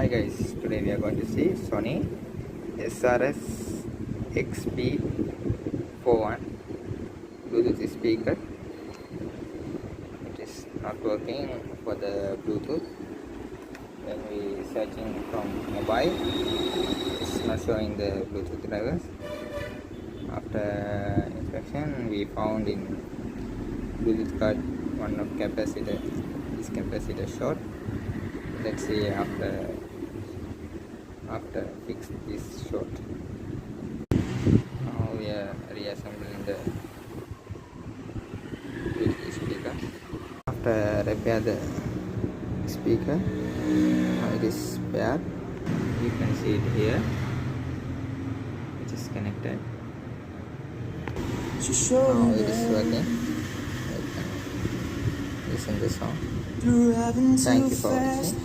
Hi guys, today we are going to see Sony SRS XP41 Bluetooth speaker. It is not working for the Bluetooth. When we searching from mobile, it's not showing the Bluetooth drivers. After inspection, we found in Bluetooth card one of capacitor, this capacitor short. Let's see after fix this short. Now we are reassembling the Bluetooth speaker. After repair the speaker, now it is paired. You can see it here. It is connected. Now it is working. Listen to the sound. Thank you for watching.